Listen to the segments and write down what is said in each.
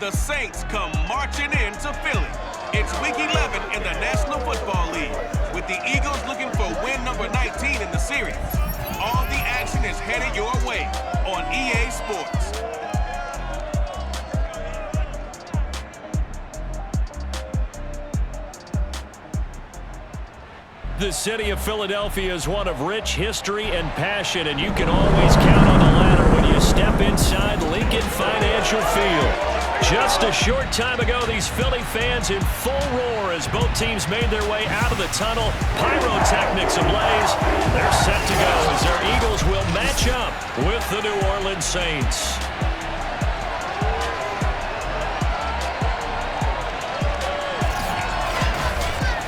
the Saints come marching into Philly. It's Week 11 in the National Football League, with the Eagles looking for win number 19 in the series. All the action is headed your way on EA Sports. The city of Philadelphia is one of rich history and passion, and you can always count on the ladder when you step inside Lincoln Financial Field. Just a short time ago, these Philly fans in full roar as both teams made their way out of the tunnel. Pyrotechnics ablaze. They're set to go as their Eagles will match up with the New Orleans Saints.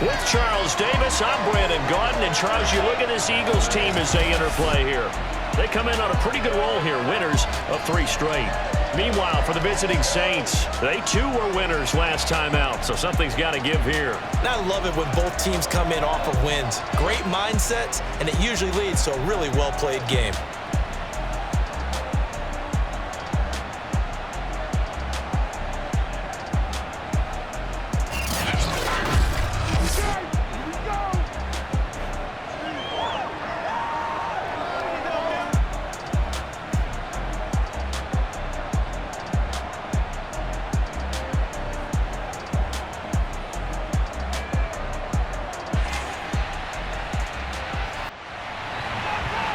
With Charles Davis, I'm Brandon Gaudin. And Charles, you look at this Eagles team as they interplay here. They come in on a pretty good roll here, winners of 3 straight. Meanwhile, for the visiting Saints, they too were winners last time out, so something's got to give here. And I love it when both teams come in off of wins. Great mindsets, and it usually leads to a really well-played game.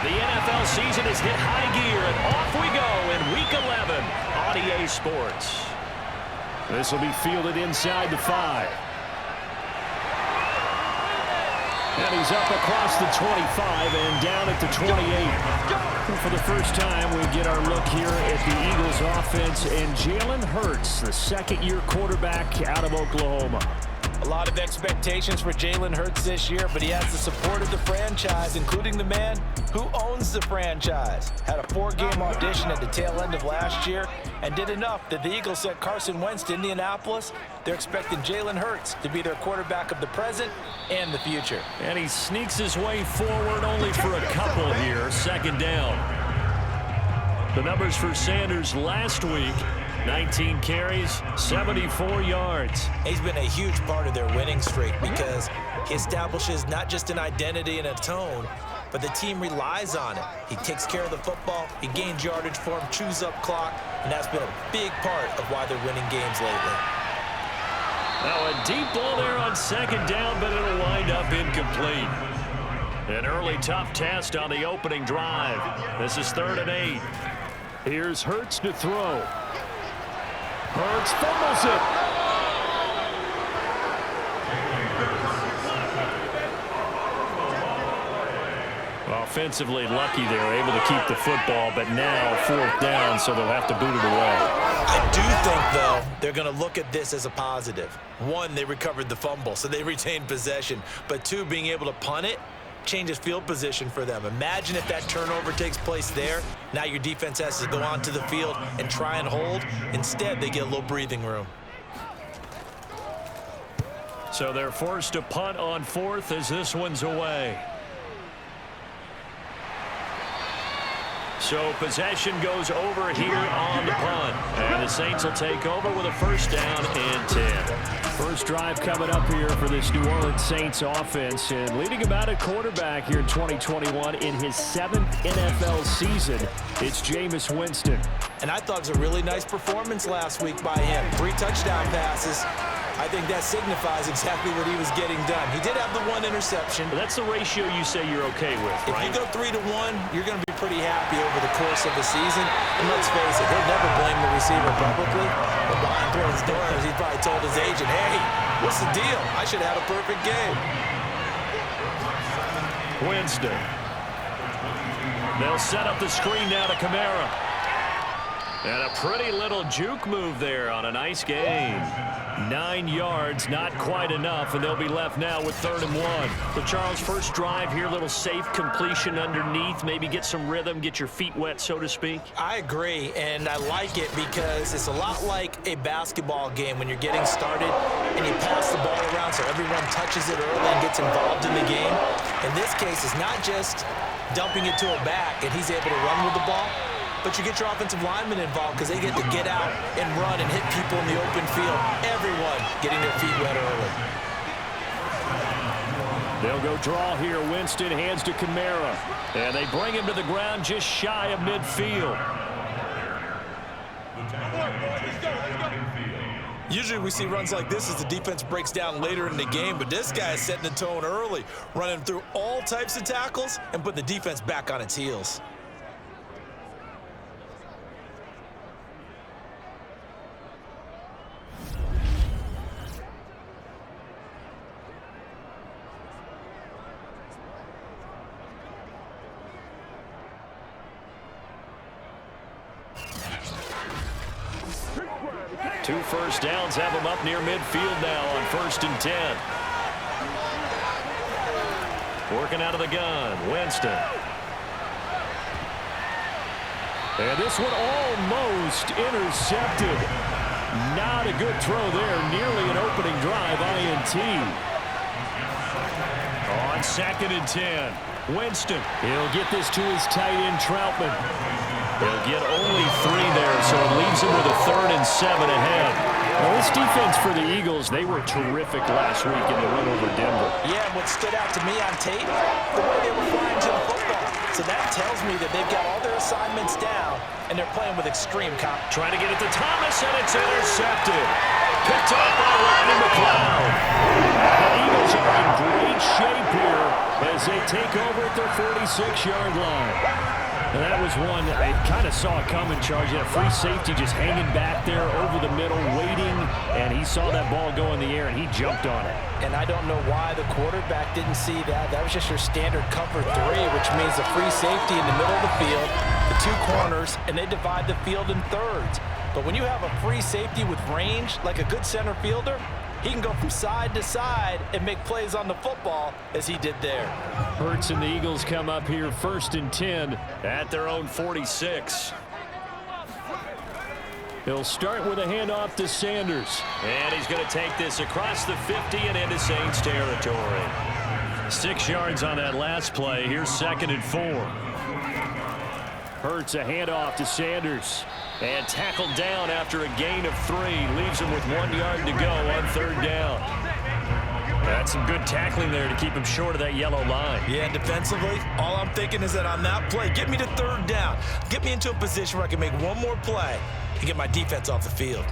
The NFL season has hit high gear, and off we go in Week 11 on EA Sports. This will be fielded inside the 5. And he's up across the 25 and down at the 28. And for the first time, we get our look here at the Eagles offense and Jalen Hurts, the second-year quarterback out of Oklahoma. A lot of expectations for Jalen Hurts this year, but he has the support of the franchise, including the man who owns the franchise. Had a 4-game audition at the tail end of last year and did enough that the Eagles sent Carson Wentz to Indianapolis. They're expecting Jalen Hurts to be their quarterback of the present and the future. And he sneaks his way forward only for a couple here, second down. The numbers for Sanders last week: 19 carries, 74 yards. He's been a huge part of their winning streak because he establishes not just an identity and a tone, but the team relies on it. He takes care of the football, he gains yardage for him, chews up clock, and that's been a big part of why they're winning games lately. Now a deep ball there on second down, but it'll wind up incomplete. An early tough test on the opening drive. This is 3rd and 8. Here's Hurts to throw. Hurts fumbles it. Offensively lucky they're able to keep the football, but now 4th down, so they'll have to boot it away. I do think, though, they're going to look at this as a positive. 1, they recovered the fumble, so they retained possession. But 2, being able to punt it changes field position for them. Imagine if that turnover takes place there. Now your defense has to go onto the field and try and hold. Instead, they get a little breathing room. So they're forced to punt on 4th as this one's away. So possession goes over here on the punt. And the Saints will take over with a 1st down and 10. First drive coming up here for this New Orleans Saints offense. And leading about a quarterback here in 2021 in his 7th NFL season, it's Jameis Winston. And I thought it was a really nice performance last week by him. 3 touchdown passes. I think that signifies exactly what he was getting done. He did have the 1 interception. But that's the ratio you say you're okay with, right? If you go 3-1, you're going to be pretty happy over the course of the season. And let's face it, he'll never blame the receiver publicly. But behind closed doors, he probably told his agent, hey, what's the deal? I should have had a perfect game. Winston. They'll set up the screen now to Kamara. And a pretty little juke move there on a nice gain. 9 yards, not quite enough, and they'll be left now with 3rd and 1. So Charles, first drive here, little safe completion underneath, maybe get some rhythm, get your feet wet, so to speak. I agree, and I like it because it's a lot like a basketball game when you're getting started and you pass the ball around so everyone touches it early and gets involved in the game. In this case, it's not just dumping it to a back and he's able to run with the ball. but you get your offensive linemen involved because they get to get out and run and hit people in the open field. Everyone getting their feet wet early. They'll go draw here. Winston hands to Kamara. And they bring him to the ground just shy of midfield. Usually we see runs like this as the defense breaks down later in the game, but this guy is setting the tone early, running through all types of tackles and putting the defense back on its heels. Two first downs have them up near midfield now on 1st and 10. Working out of the gun, Winston. And this one almost intercepted. Not a good throw there. Nearly an opening drive, INT. On 2nd and 10, Winston. He'll get this to his tight end, Troutman. He'll get only 3 there, so it leaves him with a 3rd and 7 ahead. Well, this defense for the Eagles, they were terrific last week in the win over Denver. Yeah, and what stood out to me on tape, the way they were flying to the football. So that tells me that they've got all their assignments down, and they're playing with extreme confidence. Trying to get it to Thomas, and it's intercepted. Picked up by Rodney McLeod. The Eagles are in great shape here as they take over at their 46-yard line. And that was one I kind of saw it coming, Charge. He had a free safety just hanging back there over the middle, waiting, and he saw that ball go in the air, and he jumped on it. And I don't know why the quarterback didn't see that. That was just your standard cover 3, which means the free safety in the middle of the field, the 2 corners, and they divide the field in thirds. But when you have a free safety with range, like a good center fielder, he can go from side to side and make plays on the football as he did there. Hurts and the Eagles come up here 1st and 10 at their own 46. He'll start with a handoff to Sanders. And he's going to take this across the 50 and into Saints territory. 6 yards on that last play. Here's 2nd and 4. Hurts a handoff to Sanders. And tackled down after a gain of 3. Leaves him with 1 yard to go on 3rd down. That's some good tackling there to keep him short of that yellow line. Yeah, defensively, all I'm thinking is that on that play, get me to 3rd down. Get me into a position where I can make one more play and get my defense off the field.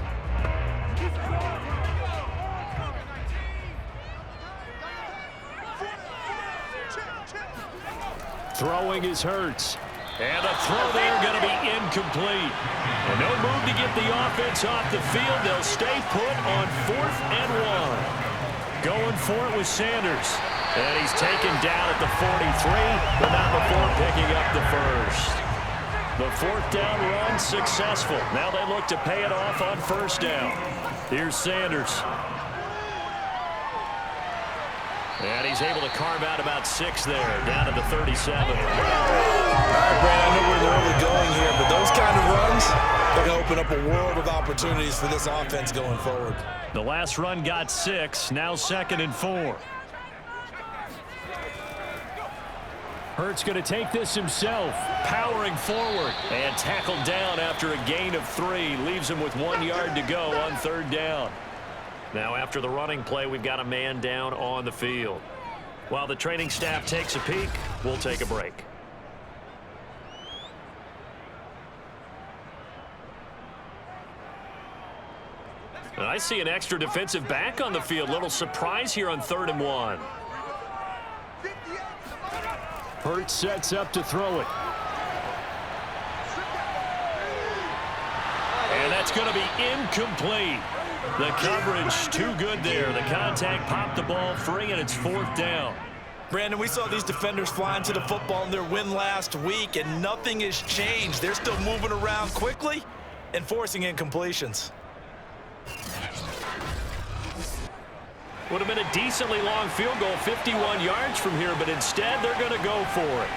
Throwing is Hurts. And the throw there going to be incomplete. And no move to get the offense off the field. They'll stay put on 4th and 1. Going for it with Sanders. And he's taken down at the 43, but not before picking up the first. The 4th down run successful. Now they look to pay it off on 1st down. Here's Sanders. And he's able to carve out about 6 there, down to the 37. All right, Brad, I know we're in the early going here, but those kind of runs, they're going to open up a world of opportunities for this offense going forward. The last run got 6, now 2nd and 4. Hurts going to take this himself, powering forward, and tackled down after a gain of 3. Leaves him with 1 yard to go on 3rd down. Now, after the running play, we've got a man down on the field. While the training staff takes a peek, we'll take a break. And I see an extra defensive back on the field. Little surprise here on 3rd and 1. Hurts sets up to throw it. And that's going to be incomplete. The coverage too good there. The contact popped the ball free, and it's 4th down. Brandon, we saw these defenders flying to the football in their win last week, and nothing has changed. They're still moving around quickly and forcing incompletions. Would have been a decently long field goal, 51 yards from here, but instead they're going to go for it.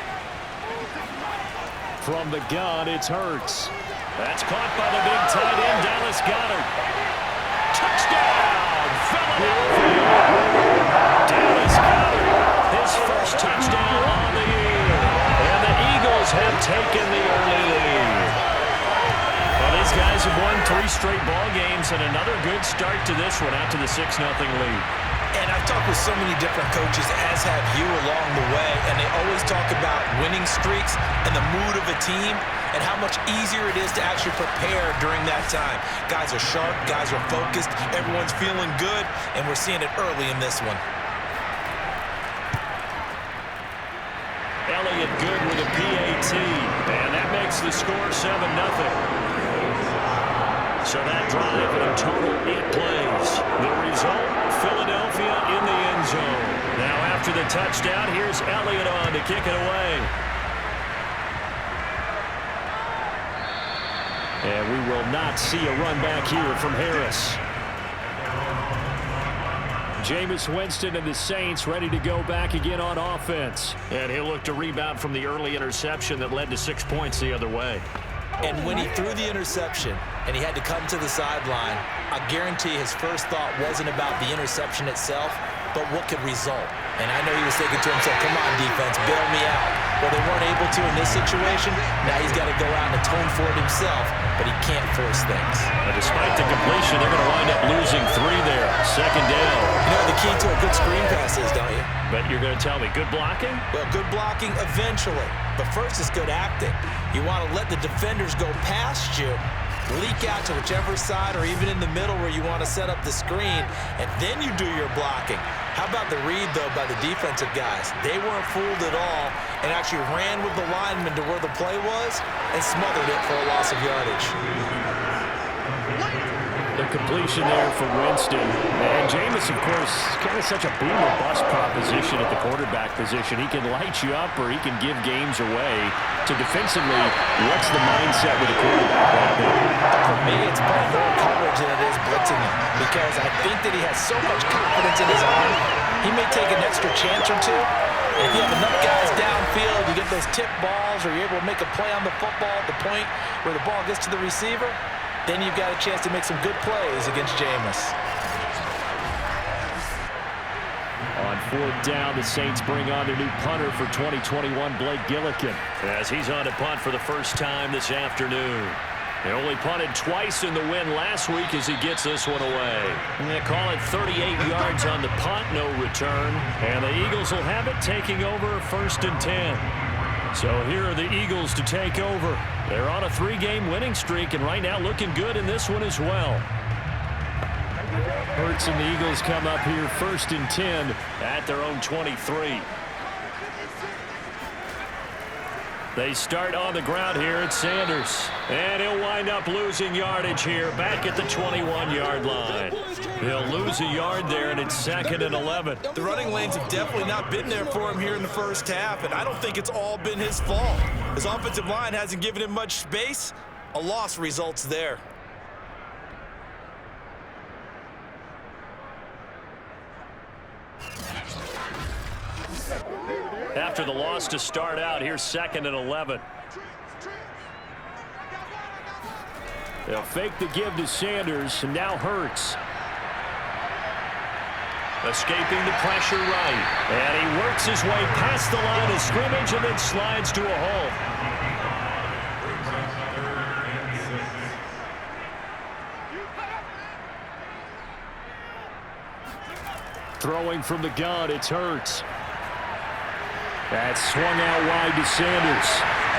From the gun, it's Hurts. That's caught by the big tight end, Dallas Goedert. Touchdown, Philadelphia! Dallas Goedert, his first touchdown on the year. And the Eagles have taken the early lead. Eagles have won 3 straight ball games and another good start to this one out to the 6-0 lead. And I've talked with so many different coaches, as have you, along the way, and they always talk about winning streaks and the mood of a team and how much easier it is to actually prepare during that time. Guys are sharp, guys are focused, everyone's feeling good, and we're seeing it early in this one. Elliott good with a PAT, and that makes the score 7-0. So that drive in total 8 plays. The result, Philadelphia in the end zone. Now after the touchdown, here's Elliott on to kick it away. And we will not see a run back here from Harris. Jameis Winston and the Saints ready to go back again on offense. And he'll look to rebound from the early interception that led to 6 points the other way. And when he threw the interception and he had to come to the sideline, I guarantee his first thought wasn't about the interception itself, but what could result. And I know he was thinking to himself, come on, defense, bail me out. Well, they weren't able to in this situation. Now he's got to go out and atone for it himself, but he can't force things. But despite the completion, they're going to wind up losing 3 there. 2nd down. You know the key to a good screen pass is, don't you? But you're going to tell me, good blocking? Well, good blocking eventually. But first is good acting. You want to let the defenders go past you, leak out to whichever side or even in the middle where you want to set up the screen, and then you do your blocking. How about the read, though, by the defensive guys? They weren't fooled at all and actually ran with the lineman to where the play was and smothered it for a loss of yardage. The completion there for Winston. And Jameis, of course, kind of such a boom or bust proposition at the quarterback position. He can light you up or he can give games away. So defensively, what's the mindset with the quarterback right there? For me, it's playing more coverage than it is blitzing him, because I think that he has so much confidence in his arm. He may take an extra chance or two. And if you have enough guys downfield, you get those tip balls, or you're able to make a play on the football at the point where the ball gets to the receiver, then you've got a chance to make some good plays against Jameis. On 4th down, the Saints bring on their new punter for 2021, Blake Gillikin, as he's on to punt for the first time this afternoon. They only punted twice in the win last week as he gets this one away. And they call it 38 yards on the punt, no return. And the Eagles will have it taking over 1st and 10. So here are the Eagles to take over. They're on a 3-game winning streak and right now looking good in this one as well. Hurts and the Eagles come up here 1st and 10 at their own 23. They start on the ground here at Sanders. And he'll wind up losing yardage here back at the 21-yard line. He'll lose a yard there, and it's 2nd and 11. The running lanes have definitely not been there for him here in the first half, and I don't think it's all been his fault. His offensive line hasn't given him much space. A loss results there. After the loss to start out, here's 2nd and 11. They'll fake the give to Sanders, and now Hurts. Escaping the pressure right. And he works his way past the line of scrimmage and then slides to a hole. Throwing from the gun, it's Hurts. That's swung out wide to Sanders.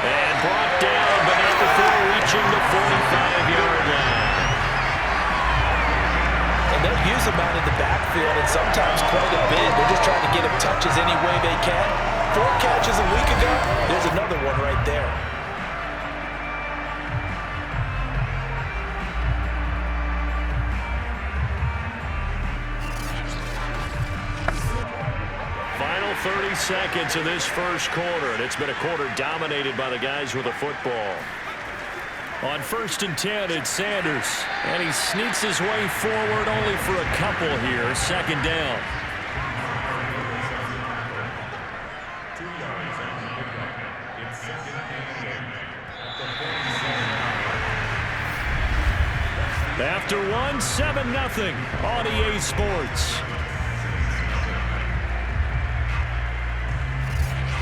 And brought down, but not before reaching the 45-yard line. And they'll use him out in the backfield, and sometimes quite a bit. They're just trying to get him touches any way they can. 4 catches a week ago. There's another one right there. Final 30 seconds of this first quarter, and it's been a quarter dominated by the guys with the football. On 1st and 10, it's Sanders, and he sneaks his way forward only for a couple here. 2nd down. After one, 7-0 on EA Sports.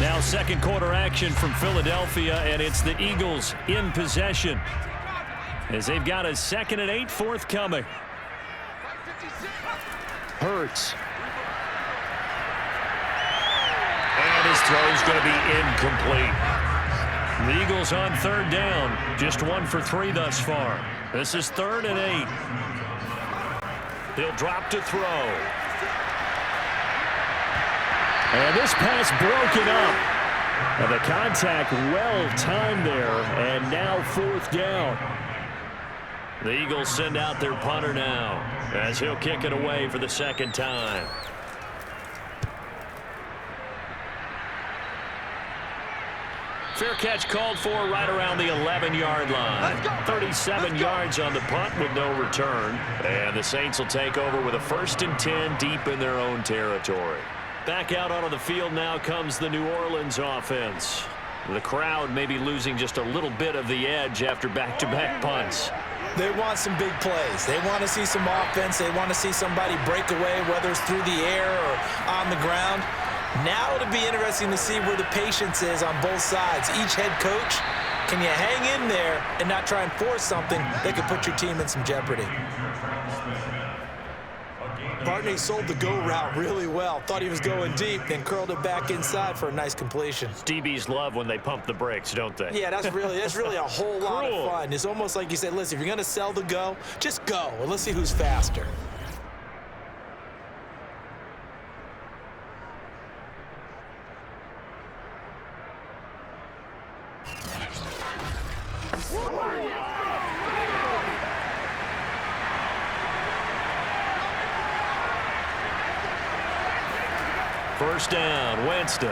Now 2nd quarter action from Philadelphia, and it's the Eagles in possession. as they've got a 2nd and 8 forthcoming. Hurts. And his throw's going to be incomplete. The Eagles on 3rd down. Just 1 for 3 thus far. This is 3rd and 8. He'll drop to throw. And this pass broken up. And the contact well timed there. And now 4th down. The Eagles send out their punter now as he'll kick it away for the 2nd time. Fair catch called for right around the 11-yard line. 37 yards on the punt with no return. And the Saints will take over with a 1st and 10 deep in their own territory. Back out onto the field now comes the New Orleans offense. The crowd may be losing just a little bit of the edge after back-to-back punts. They want some big plays. They want to see some offense. They want to see somebody break away, whether it's through the air or on the ground. Now it'll be interesting to see where the patience is on both sides. Each head coach, can you hang in there and not try and force something that could put your team in some jeopardy? Barney sold the go route really well. Thought he was going deep, then curled it back inside for a nice completion. DBs love when they pump the brakes, don't they? Yeah, that's really a whole lot of fun. It's almost like you said, listen, if you're going to sell the go, just go. And let's see who's faster. First down, Winston.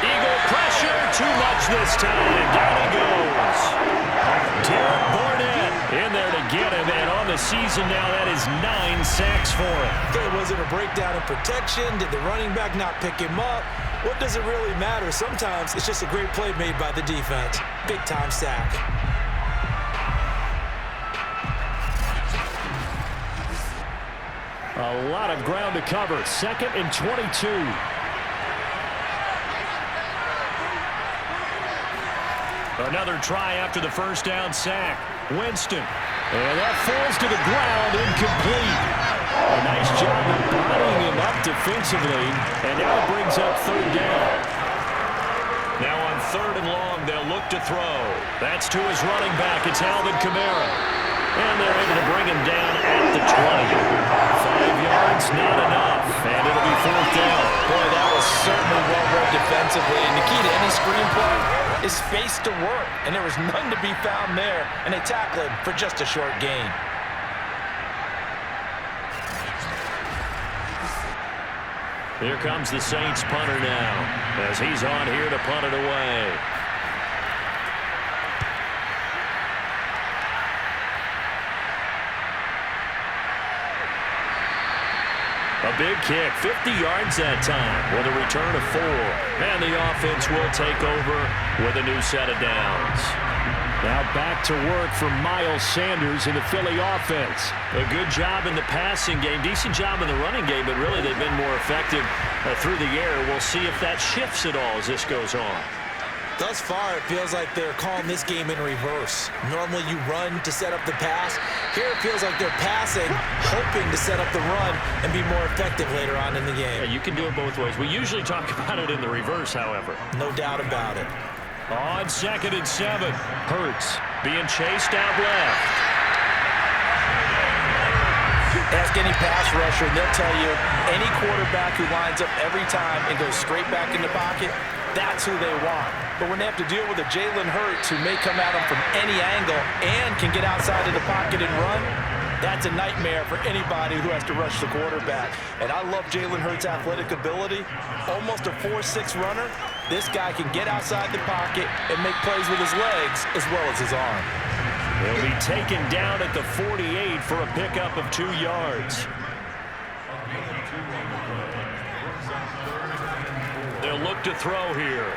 Eagle pressure, too much this time. Down he goes. Derek Barnett in there to get him, and on the season now, that is 9 sacks for him. Okay, was it a breakdown in protection? Did the running back not pick him up? What does it really matter? Sometimes it's just a great play made by the defense. Big-time sack. A lot of ground to cover. 2nd and 22. Another try after the first down sack. Winston. And that falls to the ground, incomplete. A nice job of bodying him up defensively. And now it brings up 3rd down. Now on 3rd and long, they'll look to throw. That's to his running back. It's Alvin Kamara. And they're able to bring him down at the 20. 5 yards, not enough. And it'll be 4th down. Boy, that was certainly well read defensively. And the key to any screenplay is space to work. And there was none to be found there. And they tackled him for just a short gain. Here comes the Saints punter now as he's on here to punt it away. A big kick, 50 yards that time with a return of 4. And the offense will take over with a new set of downs. Now back to work for Miles Sanders in the Philly offense. A good job in the passing game, decent job in the running game, but really they've been more effective through the air. We'll see if that shifts at all as this goes on. Thus far, it feels like they're calling this game in reverse. Normally you run to set up the pass. Here it feels like they're passing, hoping to set up the run and be more effective later on in the game. Yeah, you can do it both ways. We usually talk about it in the reverse, however. No doubt about it. On 2nd and 7, Hurts being chased out left. Ask any pass rusher, and they'll tell you any quarterback who lines up every time and goes straight back in the pocket, that's who they want. But when they have to deal with a Jalen Hurts who may come at them from any angle and can get outside of the pocket and run, that's a nightmare for anybody who has to rush the quarterback. And I love Jalen Hurts' athletic ability. Almost a 4.6 runner. This guy can get outside the pocket and make plays with his legs as well as his arm. He'll be taken down at the 48 for a pickup of 2 yards. They'll look to throw here.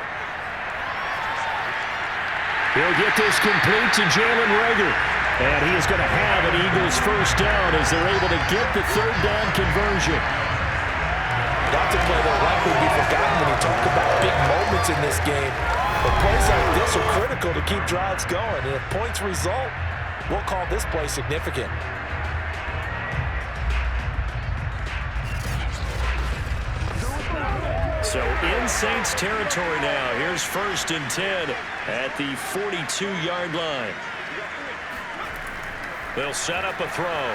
He'll get this complete to Jalen Reagor. And he is going to have an Eagles first down as they're able to get the 3rd down conversion. That's a play that will likely be forgotten when you talk about big moments in this game. But plays like this are critical to keep drives going. And if points result, we'll call this play significant. So in Saints territory now. Here's 1st and 10 at the 42-yard line. They'll set up a throw.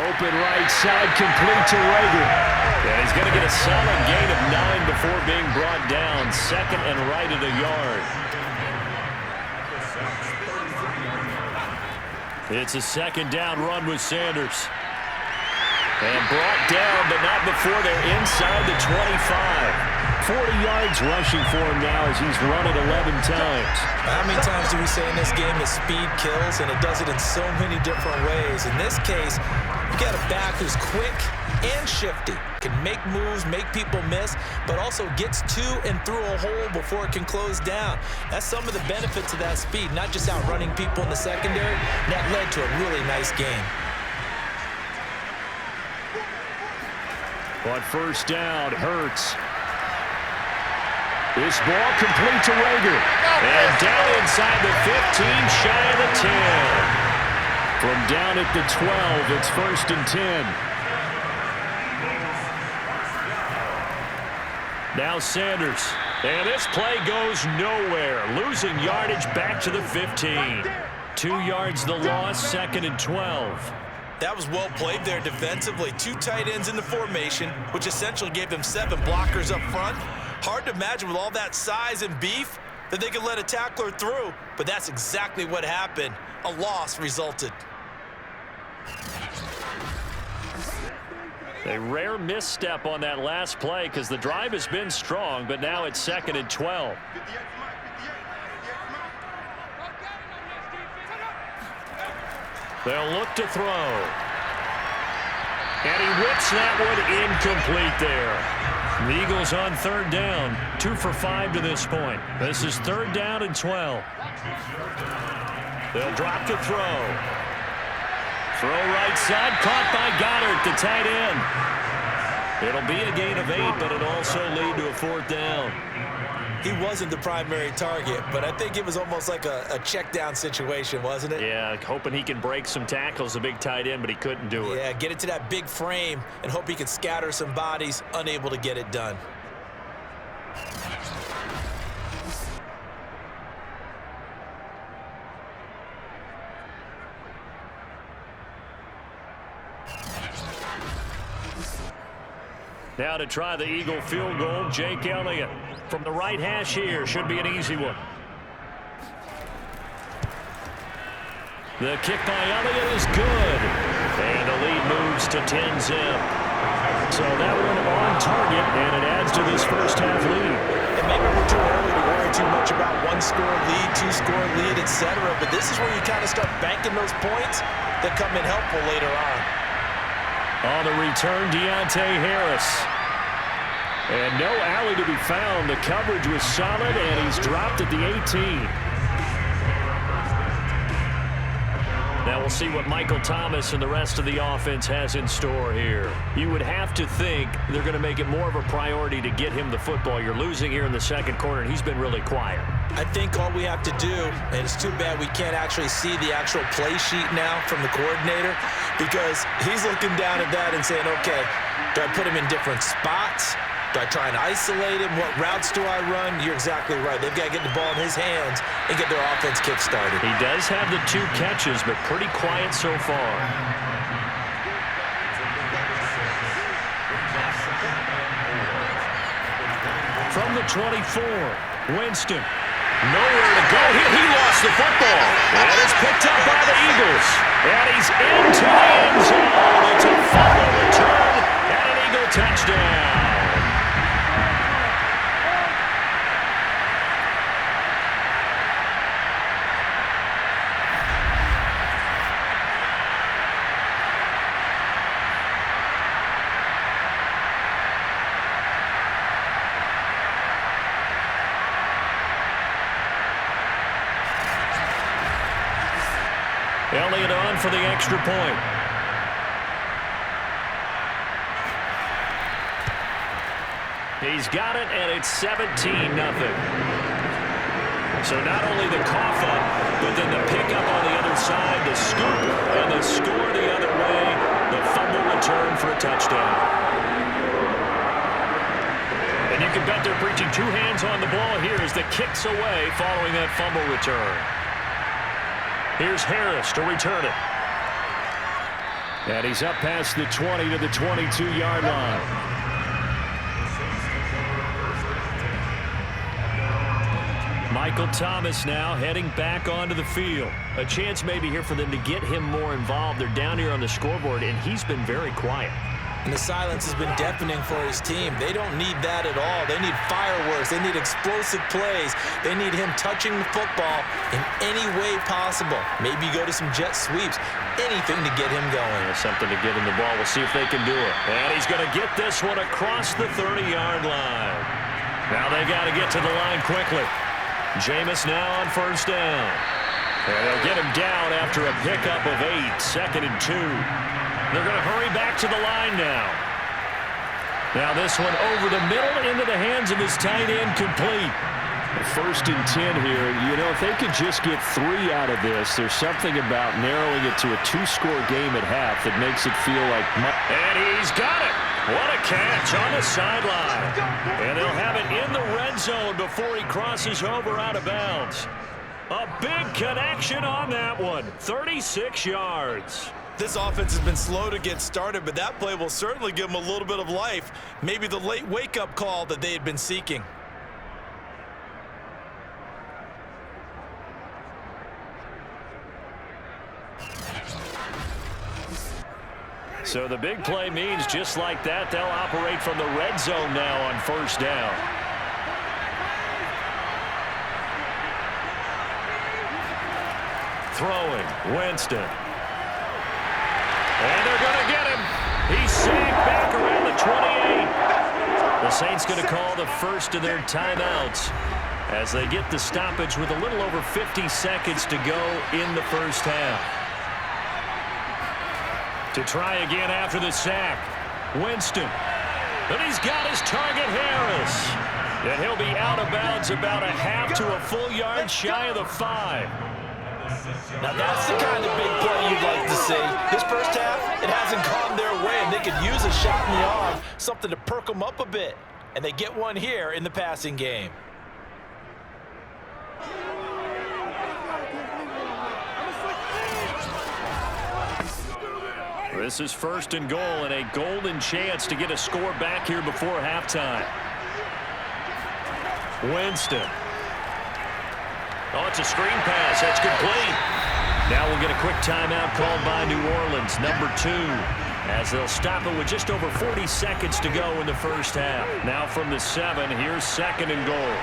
Open right side, complete to Rager. And he's going to get a solid gain of 9 before being brought down. 2nd and right at a yard. It's a 2nd down run with Sanders. And brought down, but not before they're inside the 25. 40 yards rushing for him now as he's run it 11 times. How many times do we say in this game that speed kills, and it does it in so many different ways? In this case, you got a back who's quick and shifty, can make moves, make people miss, but also gets to and through a hole before it can close down. That's some of the benefits of that speed, not just outrunning people in the secondary. That led to a really nice game. On 1st down, Hurts. This ball complete to Rager. And down inside the 15, shy of the 10. From down at the 12, it's 1st and 10. Now Sanders. And this play goes nowhere. Losing yardage back to the 15. 2 yards the loss, 2nd and 12. That was well played there defensively. 2 tight ends in the formation, which essentially gave them 7 blockers up front. Hard to imagine with all that size and beef that they could let a tackler through, but that's exactly what happened. A loss resulted. A rare misstep on that last play because the drive has been strong, but now it's 2nd and 12. They'll look to throw. And he whips that one incomplete there. The Eagles on 3rd down. 2 for 5 to this point. This is 3rd down and 12. They'll drop to throw. Throw right side, caught by Goddard, the tight end. It'll be a gain of 8, but it'll also lead to a 4th down. He wasn't the primary target, but I think it was almost like a check down situation, wasn't it? Yeah, hoping he can break some tackles, a big tight end, but he couldn't do it. Yeah, get it to that big frame and hope he can scatter some bodies, unable to get it done. Now to try the Eagle field goal, Jake Elliott. From the right hash here, should be an easy one. The kick by Elliott is good. And the lead moves to 10-zip. So that one on target, and it adds to this first half lead. And maybe we're too early to worry too much about 1-score lead, 2-score lead, etc. But this is where you kind of start banking those points that come in helpful later on. On the return, Deontay Harris. And no alley to be found. The coverage was solid, and he's dropped at the 18. Now we'll see what Michael Thomas and the rest of the offense has in store here. You would have to think they're going to make it more of a priority to get him the football. You're losing here in the second quarter, and he's been really quiet. I think all we have to do, and it's too bad we can't actually see the actual play sheet now from the coordinator, because he's looking down at that and saying, okay, do I put him in different spots? Do I try and isolate him? What routes do I run? You're exactly right. They've got to get the ball in his hands and get their offense kick-started. He does have the 2 catches, but pretty quiet so far. From the 24, Winston. Nowhere to go here. He lost the football. And it's picked up by the Eagles. And he's into the end zone. It's a fumble return and an Eagle touchdown. Elliott on for the extra point. He's got it, and it's 17-0. So not only the cough up, but then the pickup on the other side, the scoop, and the score the other way, the fumble return for a touchdown. And you can bet they're preaching two hands on the ball here as the kick's away following that fumble return. Here's Harris to return it. And he's up past the 20 to the 22-yard line. Michael Thomas now heading back onto the field. A chance maybe here for them to get him more involved. They're down here on the scoreboard, and he's been very quiet. And the silence has been deafening for his team. They don't need that at all. They need fireworks. They need explosive plays. They need him touching the football in any way possible. Maybe go to some jet sweeps. Anything to get him going. There's something to get him the ball. We'll see if they can do it. And he's going to get this one across the 30-yard line. Now they got to get to the line quickly. Jameis now on first down. And they'll get him down after a pickup of 8, 2nd and 2. They're going to hurry back to the line now. Now this one over the middle into the hands of his tight end, complete. 1st and 10 here. You know, if they could just get 3 out of this, there's something about narrowing it to a 2-score game at half that makes it feel like... And he's got it. What a catch on the sideline. And they'll have it in the red zone before he crosses over out of bounds. A big connection on that one. 36 yards. This offense has been slow to get started, but that play will certainly give them a little bit of life. Maybe the late wake-up call that they had been seeking. So the big play means just like that, they'll operate from the red zone now on first down. Throwing, Winston. And they're going to get him. He's sacked back around the 28. The Saints going to call the first of their timeouts as they get the stoppage with a little over 50 seconds to go in the first half. To try again after the sack, Winston. And he's got his target, Harris. And he'll be out of bounds about a half to a full yard shy of the 5. Now that's the kind of big play you'd like to see. This first half, it hasn't gone their way, and they could use a shot in the arm, something to perk them up a bit. And they get one here in the passing game. This is 1st and goal and a golden chance to get a score back here before halftime. Winston. Oh, it's a screen pass. That's complete. Now we'll get a quick timeout called by New Orleans, number 2, as they'll stop it with just over 40 seconds to go in the first half. Now from the 7, here's 2nd and goal.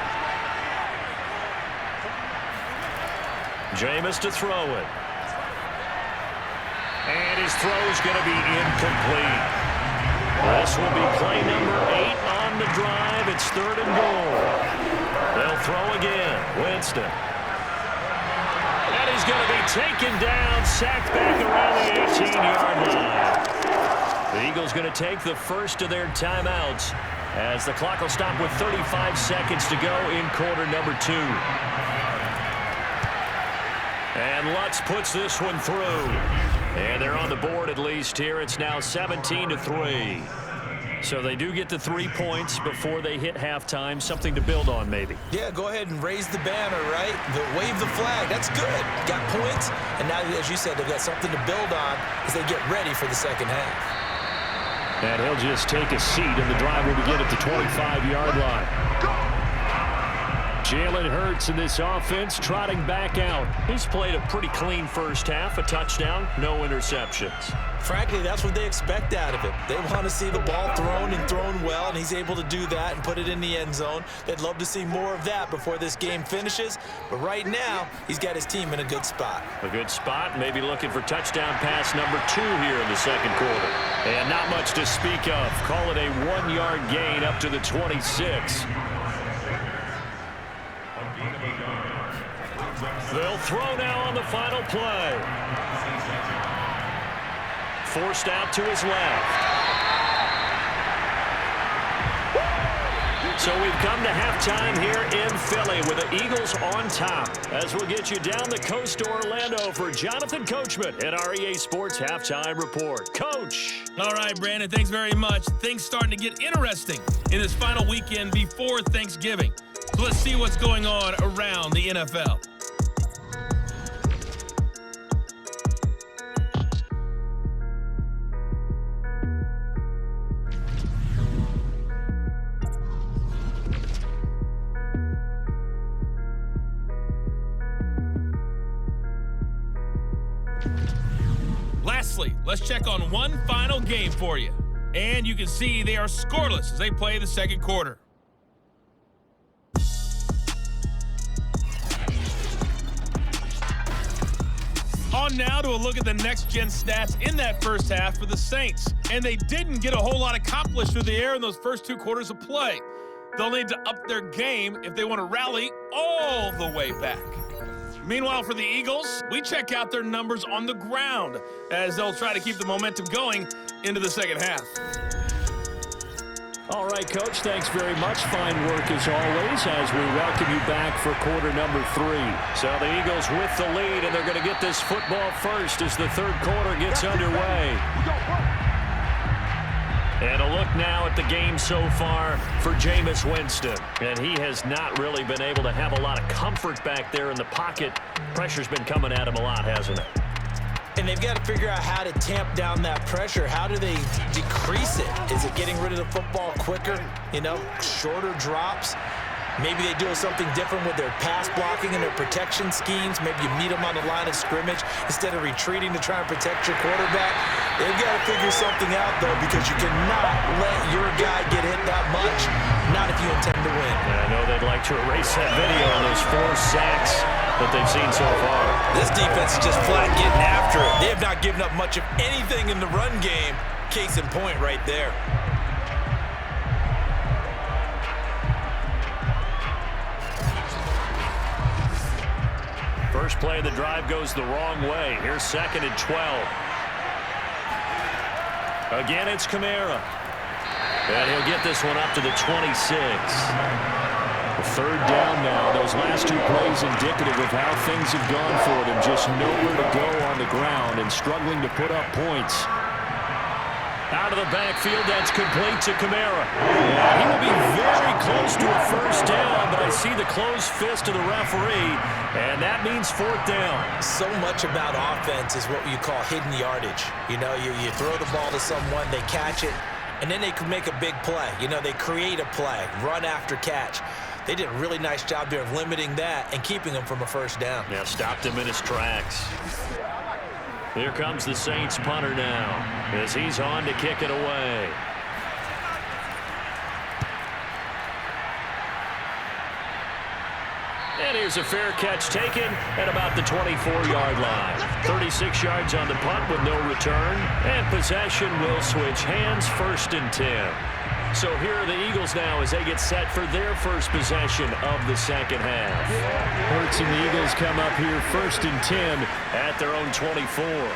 Jameis to throw it. And his throw's going to be incomplete. This will be play number 8 on the drive. It's 3rd and goal. They'll throw again. Winston. And he's going to be taken down, sacked back around the 18-yard line. The Eagles going to take the first of their timeouts as the clock will stop with 35 seconds to go in quarter number 2. And Lutz puts this one through. And they're on the board at least here. It's now 17-3. So they do get the 3 points before they hit halftime. Something to build on, maybe. Yeah, go ahead and raise the banner, right? Wave the flag. That's good. Got points. And now, as you said, they've got something to build on as they get ready for the second half. And he'll just take a seat, and the drive will begin at the 25-yard line. Jalen Hurts in this offense trotting back out. He's played a pretty clean first half, a touchdown, no interceptions. Frankly, that's what they expect out of him. They want to see the ball thrown and thrown well, and he's able to do that and put it in the end zone. They'd love to see more of that before this game finishes, but right now, he's got his team in a good spot. A good spot, maybe looking for touchdown pass number 2 here in the second quarter. And not much to speak of. Call it a 1-yard gain up to the 26. They'll throw now on the final play. Forced out to his left. So we've come to halftime here in Philly with the Eagles on top. As we'll get you down the coast to Orlando for Jonathan Coachman at our EA Sports Halftime Report. Coach. All right, Brandon, thanks very much. Things starting to get interesting in this final weekend before Thanksgiving. So let's see what's going on around the NFL. Lastly, let's check on one final game for you. And you can see they are scoreless as they play the second quarter. On now to a look at the next-gen stats in that first half for the Saints. And they didn't get a whole lot accomplished through the air in those first 2 quarters of play. They'll need to up their game if they want to rally all the way back. Meanwhile, for the Eagles, we check out their numbers on the ground as they'll try to keep the momentum going into the second half. All right, Coach, thanks very much. Fine work as always as we welcome you back for quarter number 3. So the Eagles with the lead, and they're going to get this football first as the third quarter gets underway. And a look now at the game so far for Jameis Winston. And he has not really been able to have a lot of comfort back there in the pocket. Pressure's been coming at him a lot, hasn't it? And they've got to figure out how to tamp down that pressure. How do they decrease it? Is it getting rid of the football quicker? Shorter drops? Maybe they do something different with their pass blocking and their protection schemes. Maybe you meet them on the line of scrimmage instead of retreating to try and protect your quarterback. They've got to figure something out, though, because you cannot let your guy get hit that much, not if you intend to win. I know they'd like to erase that video on those 4 sacks that they've seen so far. This defense is just flat getting after it. They have not given up much of anything in the run game. Case in point right there. First play of the drive goes the wrong way. Here's 2nd and 12. Again, it's Kamara. And he'll get this one up to the 26. The 3rd down now. Those last 2 plays indicative of how things have gone for them. Just nowhere to go on the ground and struggling to put up points. Out of the backfield, that's complete to Kamara. He will be very close to a first down, but I see the closed fist of the referee, and that means 4th down. So much about offense is what you call hidden yardage. You throw the ball to someone, they catch it, and then they can make a big play. They create a play, run after catch. They did a really nice job there of limiting that and keeping him from a first down. Yeah, stopped him in his tracks. Here comes the Saints punter now as he's on to kick it away. And here's a fair catch taken at about the 24-yard line. 36 yards on the punt with no return. And possession will switch hands, 1st and 10. So here are the Eagles now as they get set for their first possession of the second half. Hurts and the Eagles come up here 1st and 10 at their own 24.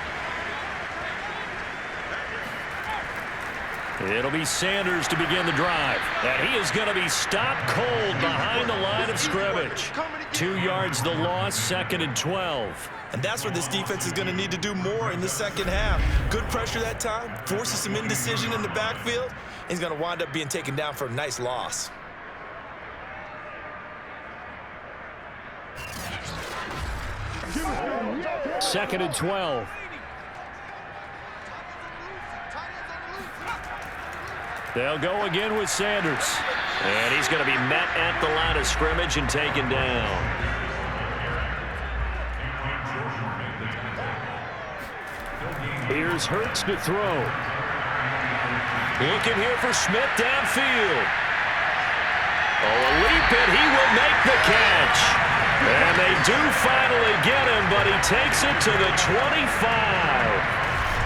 It'll be Sanders to begin the drive. And he is going to be stopped cold behind the line of scrimmage. 2 yards the loss, 2nd and 12. And that's what this defense is going to need to do more in the second half. Good pressure that time, forces some indecision in the backfield. He's going to wind up being taken down for a nice loss. Second and 12. They'll go again with Sanders. And he's going to be met at the line of scrimmage and taken down. Here's Hurts to throw. Looking here for Smith downfield. Oh, a leap, and he will make the catch. And they do finally get him, but he takes it to the 25.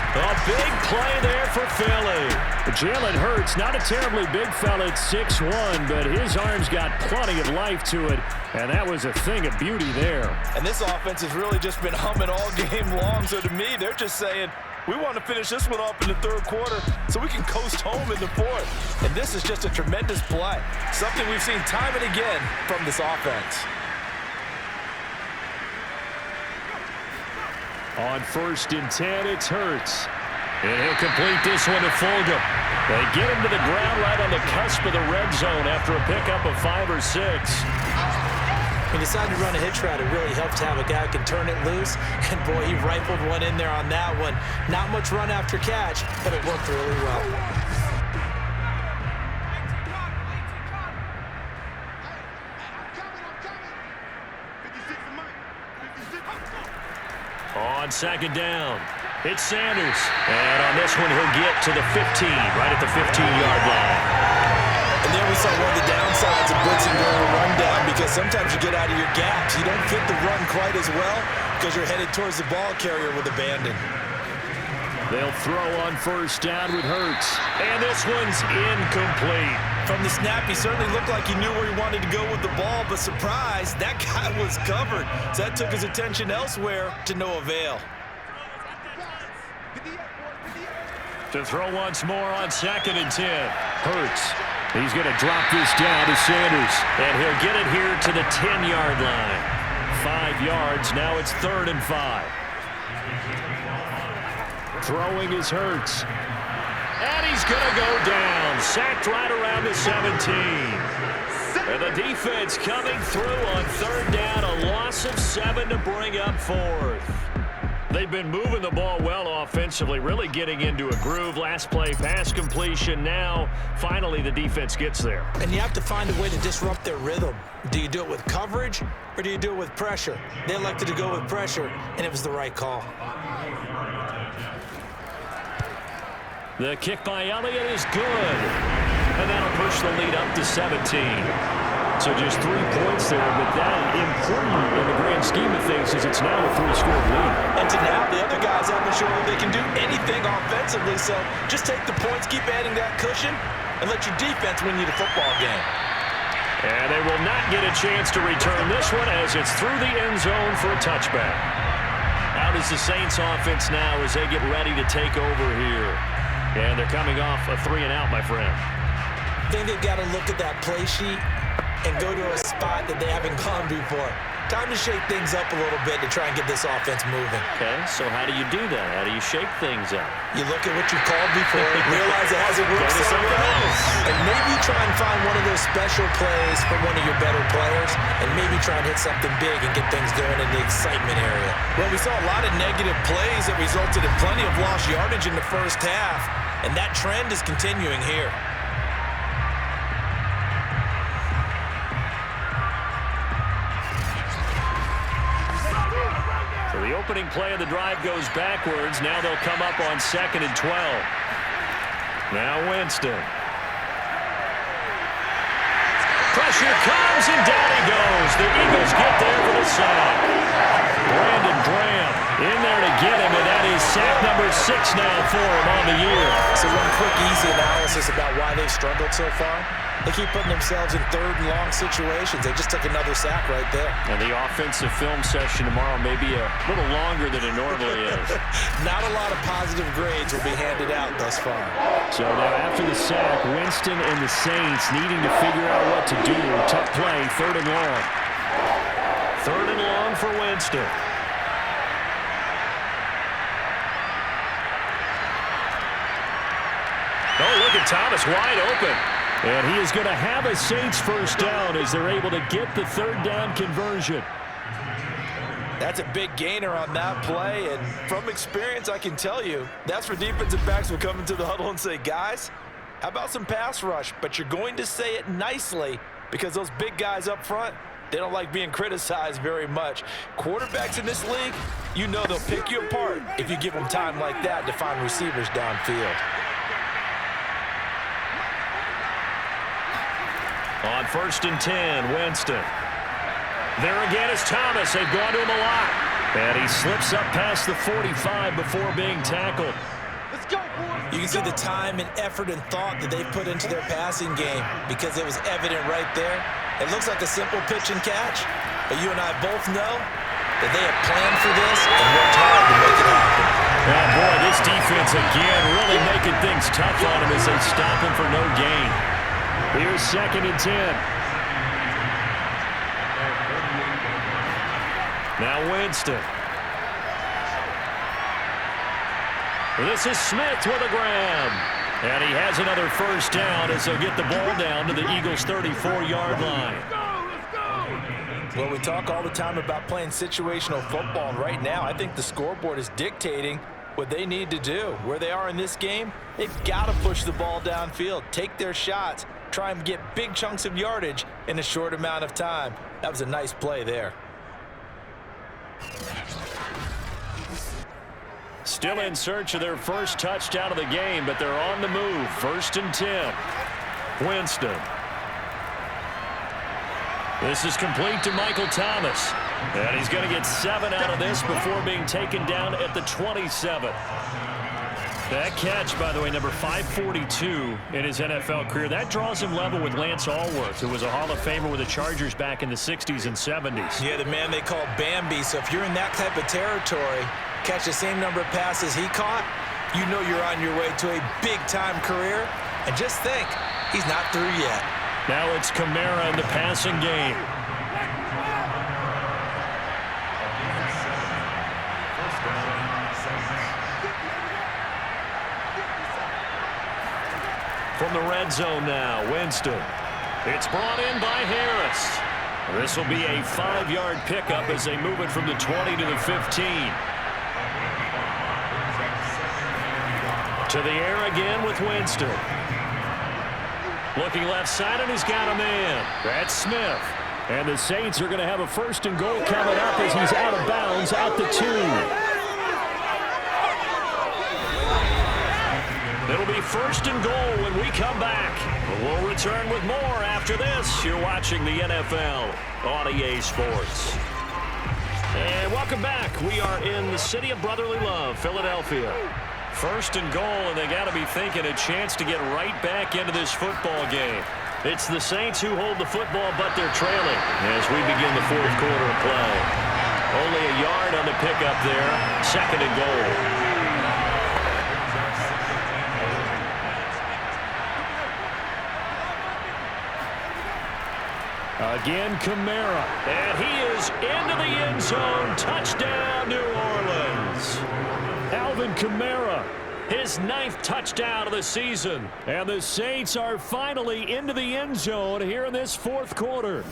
A big play there for Philly. Jalen Hurts, not a terribly big fella at 6'1", but his arms got plenty of life to it, and that was a thing of beauty there. And this offense has really just been humming all game long, so to me, they're just saying, We want to finish this one off in the third quarter so we can coast home in the fourth. And this is just a tremendous play, something we've seen time and again from this offense. On 1st and 10, it's Hurts. And he'll complete this one to Fulgham. They get him to the ground right on the cusp of the red zone after a pickup of 5 or 6. He decided to run a hitch route. It really helped to have a guy who can turn it loose. And, boy, he rifled one in there on that one. Not much run after catch, but it worked really well. On 2nd down, it's Sanders. And on this one, he'll get to the 15, right at the 15-yard line. And there we saw one of the downsides of blitzing during a rundown, because sometimes you get out of your gaps. You don't fit the run quite as well because you're headed towards the ball carrier with abandon. They'll throw on 1st down with Hurts. And this one's incomplete. From the snap, he certainly looked like he knew where he wanted to go with the ball, but surprise, that guy was covered. So that took his attention elsewhere to no avail. To throw once more on 2nd and 10. Hurts. He's going to drop this down to Sanders. And he'll get it here to the 10-yard line. 5 yards. Now it's 3rd and 5. Throwing is Hurts. And he's going to go down. Sacked right around the 17. And the defense coming through on 3rd down. A loss of 7 to bring up 4th. They've been moving the ball well offensively, really getting into a groove. Last play, pass completion. Now, finally, the defense gets there. And you have to find a way to disrupt their rhythm. Do you do it with coverage, or do you do it with pressure? They elected to go with pressure, and it was the right call. The kick by Elliott is good. And that'll push the lead up to 17. So just 3 points there, but that important in the grand scheme of things is it's now a 3-score lead. And to now, the other guys haven't shown that they can do anything offensively, so just take the points, keep adding that cushion, and let your defense win you the football game. And they will not get a chance to return this one as it's through the end zone for a touchback. Out is the Saints offense now as they get ready to take over here. And they're coming off a 3-and-out, my friend. I think they've got to look at that play sheet and go to a spot that they haven't gone before. Time to shake things up a little bit to try and get this offense moving. Okay, so how do you do that? How do you shake things up? You look at what you called before, realize it hasn't worked somewhere else, and maybe try and find one of those special plays from one of your better players, and maybe try and hit something big and get things going in the excitement area. Well, we saw a lot of negative plays that resulted in plenty of lost yardage in the first half, and that trend is continuing here. The opening play of the drive goes backwards. Now they'll come up on 2nd and 12. Now Winston. Pressure comes, and down he goes. The Eagles get there for the sack. Brandon Graham in there to get him, and that is sack number 6 now for him on the year. So one quick, easy analysis about why they've struggled so far. They keep putting themselves in 3rd and long situations. They just took another sack right there. And the offensive film session tomorrow may be a little longer than it normally is. Not a lot of positive grades will be handed out thus far. So now after the sack, Winston and the Saints needing to figure out what to do. Tough play, 3rd and long. 3rd and long for Winston. Oh, look at Thomas wide open. And he is going to have a Saints first down as they're able to get the 3rd down conversion. That's a big gainer on that play, and from experience, I can tell you, that's where defensive backs will come into the huddle and say, guys, how about some pass rush? But you're going to say it nicely because those big guys up front, they don't like being criticized very much. Quarterbacks in this league, you know they'll pick you apart if you give them time like that to find receivers downfield. On 1st and 10, Winston. There again is Thomas. They've gone to him a lot. And he slips up past the 45 before being tackled. Let's go, boys. You can see the time and effort and thought that they put into their passing game because it was evident right there. It looks like a simple pitch and catch, but you and I both know that they have planned for this and worked hard to make it happen. Oh, boy, this defense again really making things tough on him as they stop him for no gain. Here's 2nd and 10. Now Winston. This is Smith with a grab. And he has another first down as they'll get the ball down to the Eagles' 34-yard line. Well, we talk all the time about playing situational football, and right now I think the scoreboard is dictating what they need to do. Where they are in this game, they've got to push the ball downfield, take their shots, try and get big chunks of yardage in a short amount of time. That was a nice play there. Still in search of their first touchdown of the game, but they're on the move. 1st and 10. Winston. This is complete to Michael Thomas. And he's going to get 7 out of this before being taken down at the 27. That catch, by the way, number 542 in his NFL career. That draws him level with Lance Allworth, who was a Hall of Famer with the Chargers back in the 60s and 70s. Yeah, the man they call Bambi. So if you're in that type of territory, catch the same number of passes he caught, you know you're on your way to a big-time career. And just think, he's not through yet. Now it's Kamara in the passing game. From the red zone now, Winston. It's brought in by Harris. This will be a 5-yard pickup as they move it from the 20 to the 15. To the air again with Winston. Looking left side, and he's got a man. That's Smith. And the Saints are going to have a 1st and goal coming up as he's out of bounds at the 2. It'll be 1st and goal when we come back. We'll return with more after this. You're watching the NFL on EA Sports. And welcome back. We are in the city of brotherly love, Philadelphia. 1st and goal, and they got to be thinking a chance to get right back into this football game. It's the Saints who hold the football, but they're trailing as we begin the 4th quarter of play. Only a yard on the pickup there. 2nd and goal. Again, Kamara. And he is into the end zone. Touchdown, New Orleans. Alvin Kamara, his 9th touchdown of the season. And the Saints are finally into the end zone here in this 4th quarter.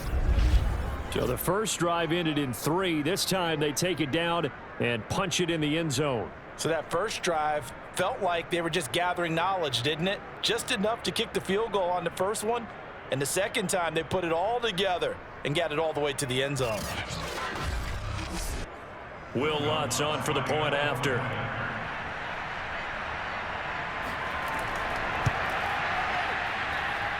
So the first drive ended in 3. This time they take it down and punch it in the end zone. So that first drive felt like they were just gathering knowledge, didn't it? Just enough to kick the field goal on the first one. And the second time, they put it all together and got it all the way to the end zone. Will Lutz on for the point after.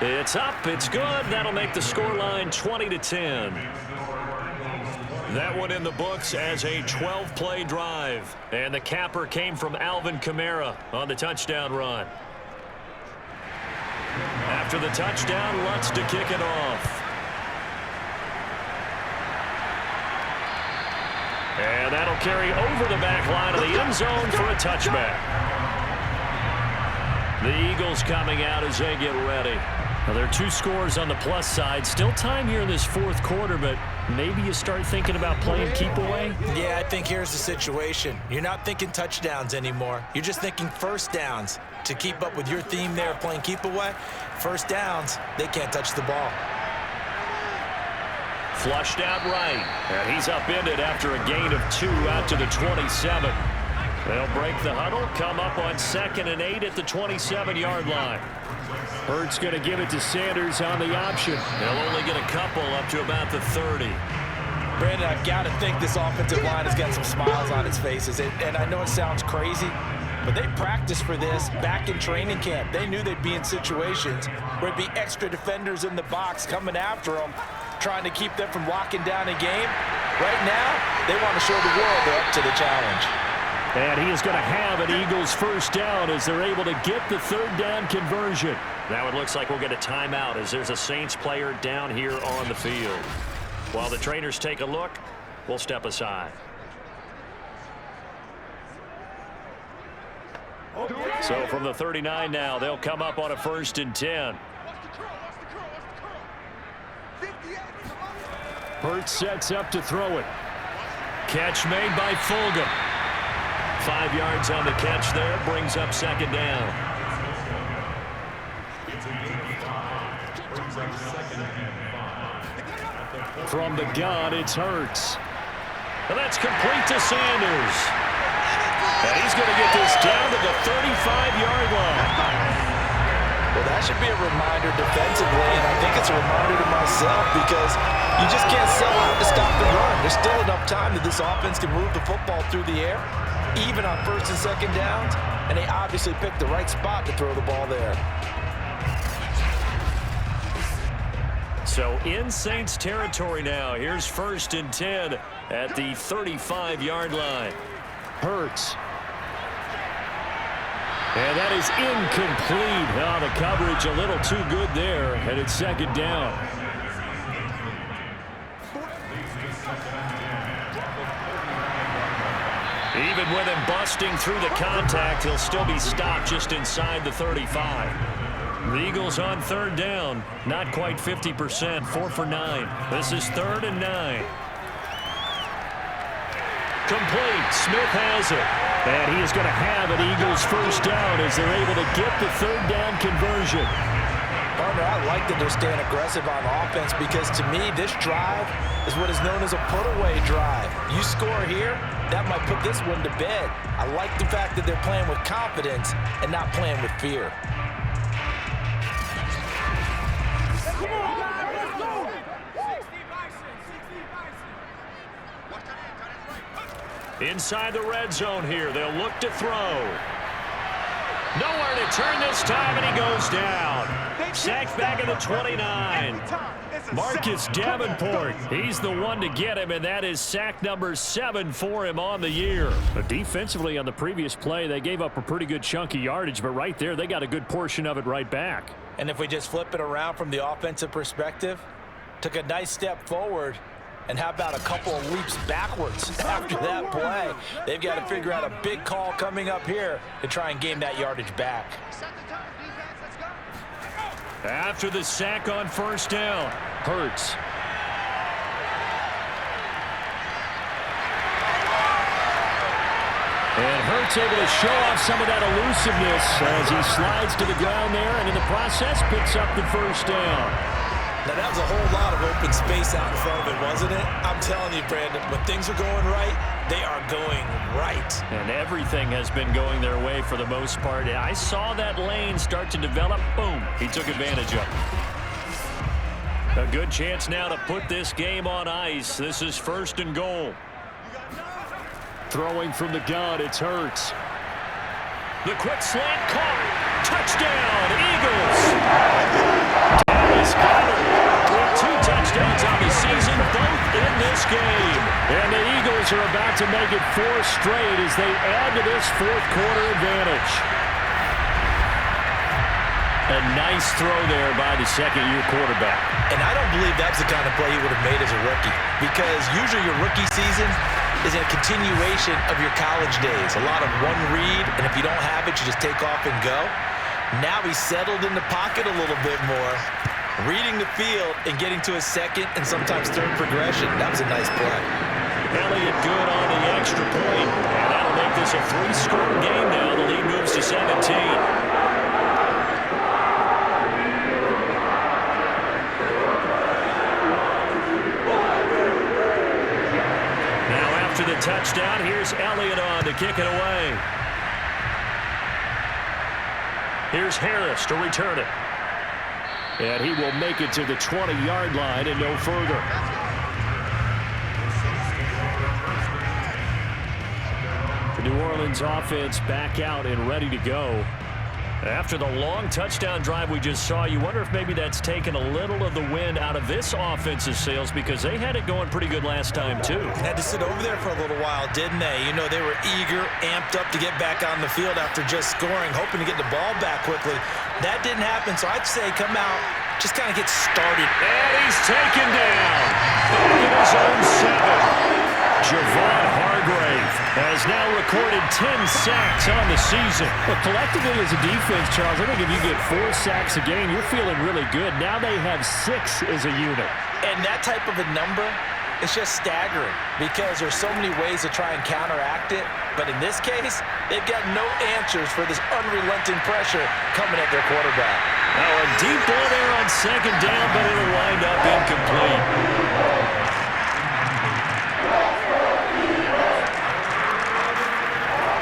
It's up. It's good. That'll make the scoreline 20-10. That one in the books as a 12-play drive. And the capper came from Alvin Kamara on the touchdown run. After the touchdown, Lutz to kick it off. And that'll carry over the back line of the end zone for a touchback. The Eagles coming out as they get ready. Now, there are 2 scores on the plus side. Still time here in this 4th quarter, but maybe you start thinking about playing keep away? Yeah, I think here's the situation. You're not thinking touchdowns anymore. You're just thinking first downs. To keep up with your theme there of playing keep away, first downs, they can't touch the ball. Flushed out right. And he's upended after a gain of 2 out to the 27. They'll break the huddle, come up on 2nd and 8 at the 27-yard line. Hurts going to give it to Sanders on the option. They'll only get a couple up to about the 30. Brandon, I've got to think this offensive line has got some smiles on its faces. And I know it sounds crazy, but they practiced for this back in training camp. They knew they'd be in situations where it'd be extra defenders in the box coming after them, trying to keep them from locking down a game. Right now, they want to show the world they're up to the challenge. And he is going to have an Eagles first down as they're able to get the 3rd down conversion. Now it looks like we'll get a timeout as there's a Saints player down here on the field. While the trainers take a look, we'll step aside. So from the 39 now, they'll come up on a 1st and 10. Hurts sets up to throw it. Catch made by Fulgham. 5 yards on the catch there, brings up 2nd down. From the gun, it's Hurts. And that's complete to Sanders. And he's going to get this down to the 35-yard line. Well, that should be a reminder defensively, and I think it's a reminder to myself because you just can't sell out to stop the run. There's still enough time that this offense can move the football through the air, even on 1st and 2nd downs, and they obviously picked the right spot to throw the ball there. So in Saints territory now. Here's 1st and 10 at the 35-yard line. Hurts. And that is incomplete. Oh, the coverage a little too good there, and it's 2nd down. Even with him busting through the contact, he'll still be stopped just inside the 35. The Eagles on 3rd down. Not quite 50%, 4 for 9. This is 3rd and 9. Complete. Smith has it. And he is going to have an Eagles 1st down as they're able to get the 3rd down conversion. Partner, I like that they're staying aggressive on offense because to me, this drive is what is known as a put-away drive. You score here, that might put this one to bed. I like the fact that they're playing with confidence and not playing with fear. Inside the red zone here. They'll look to throw. Nowhere to turn this time, and he goes down. Sacked back at the 29. Marcus Davenport, he's the one to get him, and that is sack number 7 for him on the year. But defensively on the previous play, they gave up a pretty good chunk of yardage, but right there, they got a good portion of it right back. And if we just flip it around from the offensive perspective, took a nice step forward, and how about a couple of leaps backwards after that play? They've got to figure out a big call coming up here to try and gain that yardage back. After the sack on 1st down, Hurts. And Hurts able to show off some of that elusiveness as he slides to the ground there, and in the process picks up the 1st down. Now, that was a whole lot of open space out in front of it, wasn't it? I'm telling you, Brandon, when things are going right, they are going right. And everything has been going their way for the most part. I saw that lane start to develop. Boom. He took advantage of it. A good chance now to put this game on ice. This is 1st and goal. Throwing from the gun, it's Hurts. The quick slant caught. Touchdown, Eagles. Dallas Goedert with 2 touchdowns on the season, both in this game. And the Eagles are about to make it 4 straight as they add to this 4th quarter advantage. A nice throw there by the 2nd-year quarterback. And I don't believe that's the kind of play he would have made as a rookie, because usually your rookie season is a continuation of your college days. A lot of one read, and if you don't have it, you just take off and go. Now he's settled in the pocket a little bit more, reading the field and getting to his 2nd and sometimes 3rd progression. That was a nice play. Elliott good on the extra point, and that'll make this a 3-score game now. The lead moves to 17. To the touchdown, here's Elliott on to kick it away. Here's Harris to return it. And he will make it to the 20-yard line and no further. The New Orleans offense back out and ready to go. After the long touchdown drive we just saw, you wonder if maybe that's taken a little of the wind out of this offensive sails, because they had it going pretty good last time too. Had to sit over there for a little while, didn't they? You know, they were eager, amped up to get back on the field after just scoring, hoping to get the ball back quickly. That didn't happen, so I'd say come out, just kind of get started. And he's taken down. Back in his own 7. Javon Hargrave. has now recorded 10 sacks on the season. Well, collectively as a defense, Charles, I think if you get 4 sacks a game, you're feeling really good. Now they have 6 as a unit. And that type of a number, it's just staggering because there's so many ways to try and counteract it. But in this case, they've got no answers for this unrelenting pressure coming at their quarterback. Now a deep ball there on second down, but it'll wind up incomplete.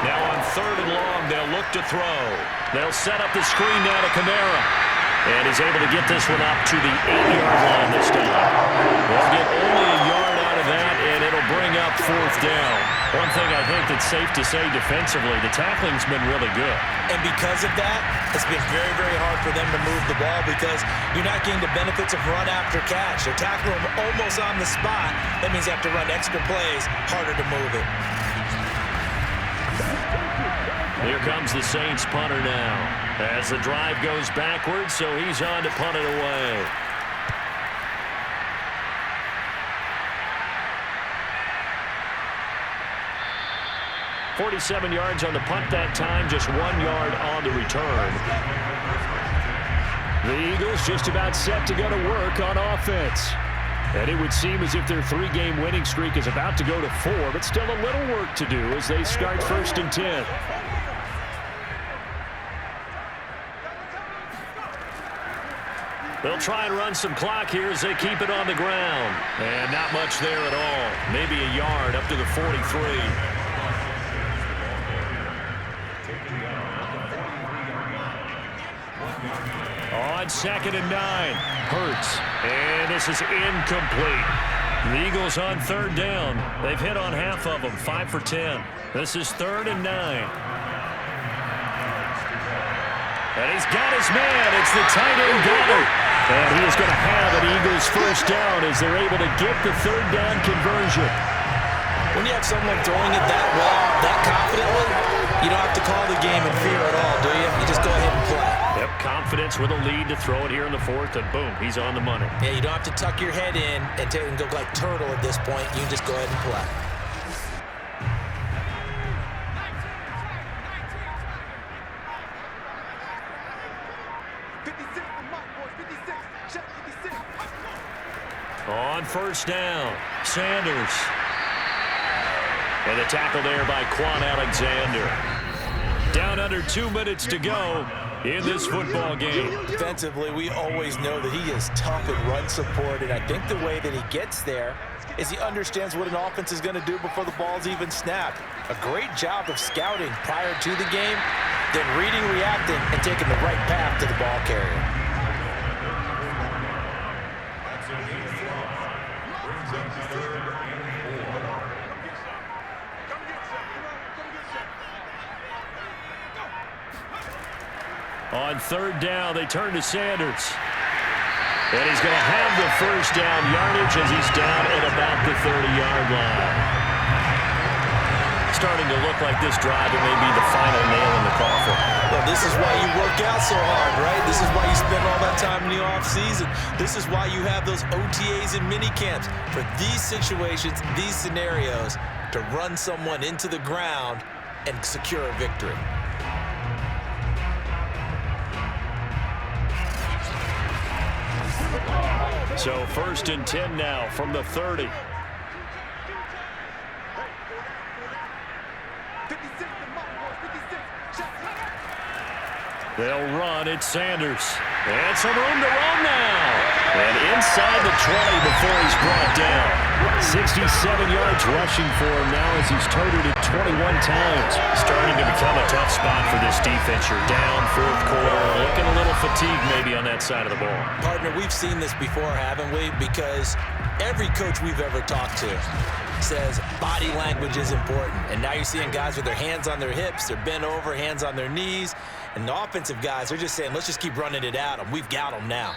Now on third and long, they'll look to throw. They'll set up the screen now to Kamara. And he's able to get this one up to the 8-yard line this time. They'll get only a yard out of that, and it'll bring up fourth down. One thing I think that's safe to say defensively, the tackling's been really good. And because of that, it's been very, very hard for them to move the ball because you're not getting the benefits of run after catch. They're tackling them almost on the spot. That means you have to run extra plays, harder to move it. Here comes the Saints punter now. As the drive goes backwards, so he's on to punt it away. "47 yards on the punt that time, just 1 yard on the return. The Eagles just about set to go to work on offense. And it would seem as if their 3-game winning streak is about to go to 4, but still a little work to do as they start 1st and 10. They'll try and run some clock here as they keep it on the ground. And not much there at all. Maybe a yard up to the 43. On 2nd and 9. Hurts. And this is incomplete. The Eagles on 3rd down. They've hit on half of them, 5 for 10. This is 3rd and 9. And he's got his man. It's the tight end Goddard. And he is going to have an Eagles first down as they're able to get the 3rd down conversion. When you have someone throwing it that well, that confidently, you don't have to call the game in fear at all, do you? You just go ahead and play. Yep, confidence with a lead to throw it here in the 4th, and boom, he's on the money. Yeah, you don't have to tuck your head in and go like turtle at this point. You just go ahead and play. On 1st down, Sanders. And the tackle there by Quan Alexander. Down under 2 minutes to go in this football game. Defensively, we always know that he is tough at run support, and I think the way that he gets there is he understands what an offense is going to do before the ball's even snapped. A great job of scouting prior to the game, then reading, reacting, and taking the right path to the ball carrier. On 3rd down, they turn to Sanders. And he's going to have the first down yardage as he's down at about the 30-yard line. Starting to look like this drive, it may be the final nail in the coffin. Well, this is why you work out so hard, right? This is why you spend all that time in the offseason. This is why you have those OTAs and mini camps for these situations, these scenarios, to run someone into the ground and secure a victory. So 1st and 10 now from the 30. They'll run. It's Sanders. And some room to run now. And inside the 20 before he's brought down. 67 yards rushing for him now as he's toted it 21 times. Starting to become a tough spot for this defense. You're down 4th quarter. Looking a little fatigued maybe on that side of the ball. Partner, we've seen this before, haven't we? Because every coach we've ever talked to says body language is important. And now you're seeing guys with their hands on their hips, they're bent over, hands on their knees. And the offensive guys, they're just saying, let's just keep running it at them. We've got them now.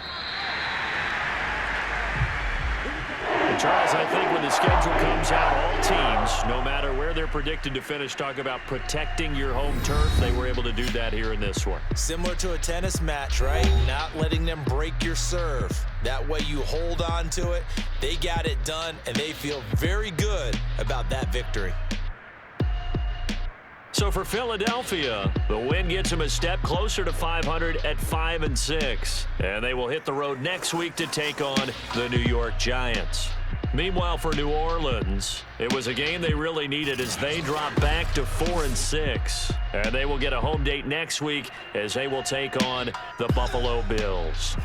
And Charles, I think when the schedule comes out, all teams, no matter where they're predicted to finish, talk about protecting your home turf. They were able to do that here in this one. Similar to a tennis match, right? Not letting them break your serve. That way you hold on to it. They got it done, and they feel very good about that victory. So for Philadelphia, the win gets them a step closer to 500 at 5-6. And they will hit the road next week to take on the New York Giants. Meanwhile, for New Orleans, it was a game they really needed as they drop back to 4-6. And they will get a home date next week as they will take on the Buffalo Bills.